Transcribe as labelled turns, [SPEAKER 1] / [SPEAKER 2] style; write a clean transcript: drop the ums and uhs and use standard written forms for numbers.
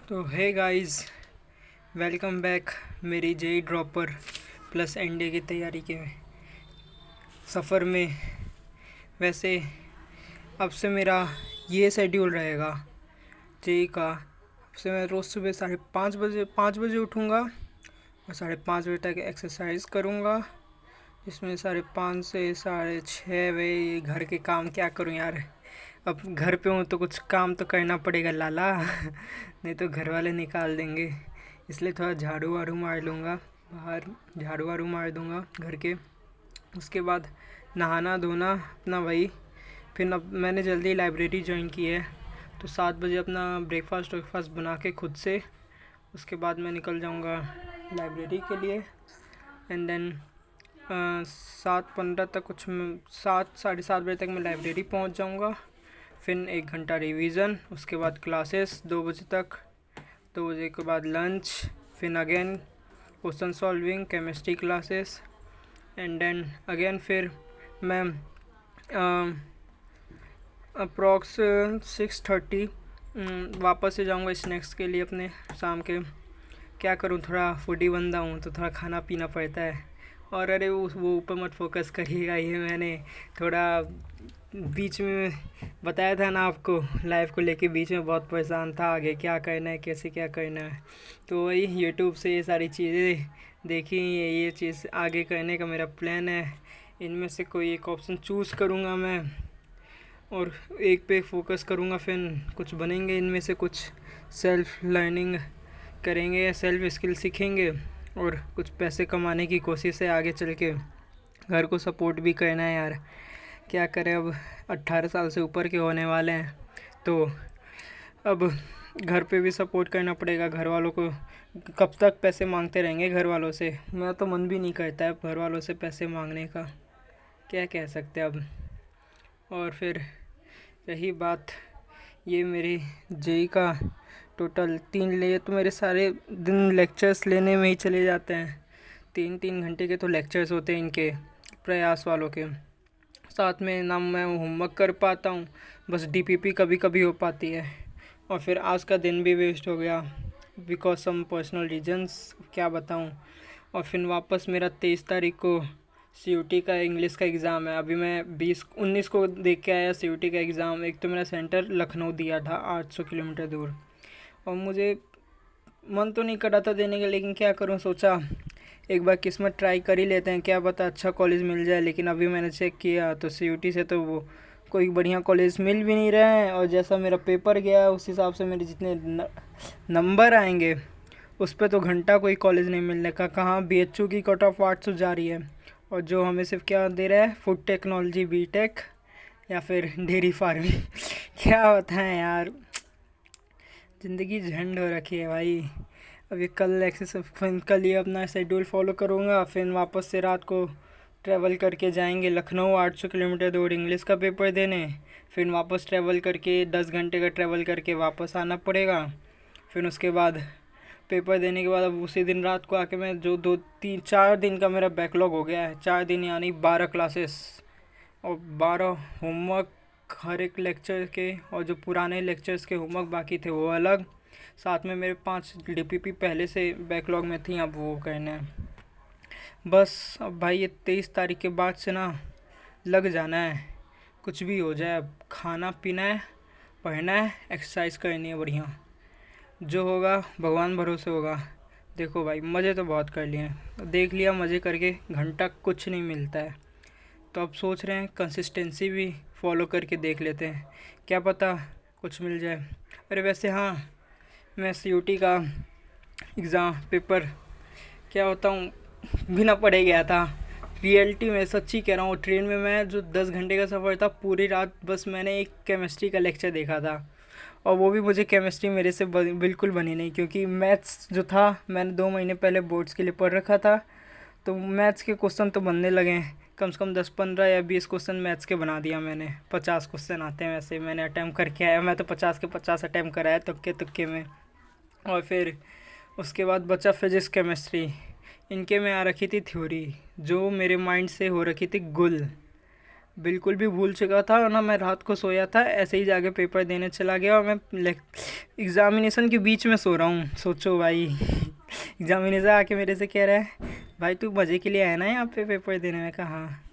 [SPEAKER 1] तो hey guys, welcome back मेरी JEE dropper plus NDA की तैयारी के सफ़र में। वैसे अब से मेरा ये शेड्यूल रहेगा जेई का। अब से मैं रोज़ सुबह 5:30 बजे उठूँगा और 5:30 बजे तक एक्सरसाइज करूँगा, जिसमें 5:30 से 6:30 बजे ये घर के काम क्या करूँ यार। अब घर पे हूँ तो कुछ काम तो करना पड़ेगा लाला नहीं तो घर वाले निकाल देंगे। इसलिए थोड़ा झाड़ू वाड़ू मार लूँगा, बाहर झाड़ू वाड़ू मार दूँगा घर के। उसके बाद नहाना धोना अपना वही। फिर अब मैंने जल्दी लाइब्रेरी ज्वाइन की है, तो 7 बजे अपना ब्रेकफास्ट बना के खुद से उसके बाद मैं निकल जाऊँगा लाइब्रेरी के लिए। एंड देन 7:15 तक 7-7:30 बजे तक मैं लाइब्रेरी पहुंच जाऊंगा। फिर 1 घंटा रिवीजन, उसके बाद क्लासेस 2 बजे तक, 2 बजे के बाद लंच, फिर again question solving chemistry classes. And then again फिर मैं अप्रॉक्स 6:30 वापस से जाऊंगा स्नैक्स के लिए अपने शाम के। क्या करूं, थोड़ा फूडी बंदा हूं तो थोड़ा खाना पीना पड़ता है। और अरे वो ऊपर मत फोकस करिएगा, ये मैंने थोड़ा बीच में बताया था ना आपको, लाइफ को लेके बीच में बहुत परेशान था, आगे क्या करना है कैसे क्या करना है। तो वही यूट्यूब से ये सारी चीज़ें देखी, ये चीज़ आगे करने का मेरा प्लान है। इनमें से कोई एक ऑप्शन चूज़ करूँगा मैं और एक पे फोकस करूँगा, फिर कुछ बनेंगे इनमें से कुछ। सेल्फ लर्निंग करेंगे या सेल्फ स्किल सीखेंगे और कुछ पैसे कमाने की कोशिश है आगे चल के। घर को सपोर्ट भी करना है यार, क्या करें, अब 18 साल से ऊपर के होने वाले हैं तो अब घर पे भी सपोर्ट करना पड़ेगा। घर वालों को कब तक पैसे मांगते रहेंगे घर वालों से। मेरा तो मन भी नहीं करता है घर वालों से पैसे मांगने का, क्या कह सकते हैं अब। और फिर रही बात ये मेरी जेई का, टोटल 3 ले तो मेरे सारे दिन लेक्चर्स लेने में ही चले जाते हैं। 3-3 घंटे के तो लेक्चर्स होते हैं इनके, प्रयास वालों के। साथ में ना मैं होमवर्क कर पाता हूँ, बस डीपीपी कभी कभी हो पाती है। और फिर आज का दिन भी वेस्ट हो गया बिकॉज सम पर्सनल रीजंस, क्या बताऊँ। और फिर वापस मेरा 23 तारीख को सीयूटी का इंग्लिश का एग्ज़ाम है। अभी मैं 20-19 को देख के आया सीयूटी का एग्ज़ाम। एक तो मेरा सेंटर लखनऊ दिया था 800 किलोमीटर दूर, और मुझे मन तो नहीं कर रहा था देने का, लेकिन क्या करूं, सोचा एक बार किस्मत ट्राई कर ही लेते हैं, क्या पता अच्छा कॉलेज मिल जाए। लेकिन अभी मैंने चेक किया तो सीयूटी से तो वो कोई बढ़िया कॉलेज मिल भी नहीं रहे हैं, और जैसा मेरा पेपर गया उस हिसाब से मेरे जितने नंबर आएंगे उस पर तो घंटा कोई कॉलेज नहीं मिलने का। कहाँ बीएचयू की कट ऑफ 800 जा रही है, और जो हमें सिर्फ क्या दे रहा है, फूड टेक्नोलॉजी बीटेक या फिर डेयरी फार्मिंग क्या बताएं यार, ज़िंदगी झंड हो रखी है भाई। अभी कल ये अपना शेड्यूल फॉलो करूँगा, फिर वापस से रात को ट्रैवल करके जाएंगे लखनऊ 800 किलोमीटर दूर इंग्लिश का पेपर देने। फिर वापस ट्रैवल करके 10 घंटे का ट्रैवल करके वापस आना पड़ेगा। फिर उसके बाद पेपर देने के बाद अब उसी दिन रात को आके मैं जो 2-3-4 दिन का मेरा बैकलॉग हो गया है, 4 दिन यानी 12 क्लासेस और 12 होमवर्क हर एक लेक्चर के, और जो पुराने लेक्चर्स के होमवर्क बाकी थे वो अलग। साथ में मेरे 5 डीपीपी पहले से बैकलॉग में थी, अब वो करना है बस। अब भाई ये 23 तारीख के बाद से ना लग जाना है, कुछ भी हो जाए। अब खाना पीना है, पढ़ना है, एक्सरसाइज करनी है बढ़िया, जो होगा भगवान भरोसे होगा। देखो भाई, मज़े तो बहुत कर लिए हैं, देख लिया मज़े करके, घंटा कुछ नहीं मिलता है। तो अब सोच रहे हैं कंसिस्टेंसी भी फॉलो करके देख लेते हैं, क्या पता कुछ मिल जाए। अरे वैसे हाँ, मैं सीयूटी का एग्ज़ाम पेपर क्या होता हूँ बिना पढ़े गया था। रियलिटी में सच्ची कह रहा हूँ, ट्रेन में मैं जो 10 घंटे का सफ़र था, पूरी रात बस मैंने एक केमिस्ट्री का लेक्चर देखा था, और वो भी मुझे केमिस्ट्री मेरे से बिल्कुल बनी नहीं, क्योंकि मैथ्स जो था मैंने 2 महीने पहले बोर्ड्स के लिए पढ़ रखा था। तो मैथ्स के क्वेश्चन तो बनने लगे हैं, कम से कम 10-15 या 20 क्वेश्चन मैथ्स के बना दिया मैंने। 50 क्वेश्चन आते हैं वैसे, मैंने अटैम्प्ट करके आया, मैं तो 50 के 50 अटैम्प्ट कराया तुक्के तुक्के में। और फिर उसके बाद बचा फिजिक्स केमिस्ट्री, इनके में आ रखी थी थ्योरी जो मेरे माइंड से हो रखी थी गुल। बिल्कुल भी भूल चुका था ना। मैं रात को सोया था, ऐसे ही जाके पेपर देने चला गया और मैं एग्ज़ामिनेशन के बीच में सो रहा हूँ। सोचो भाई एग्ज़ामिनेशन आके मेरे से कह रहा है भाई तू मज़े के लिए आया ना यहाँ पे पेपर देने में। कहा हाँ।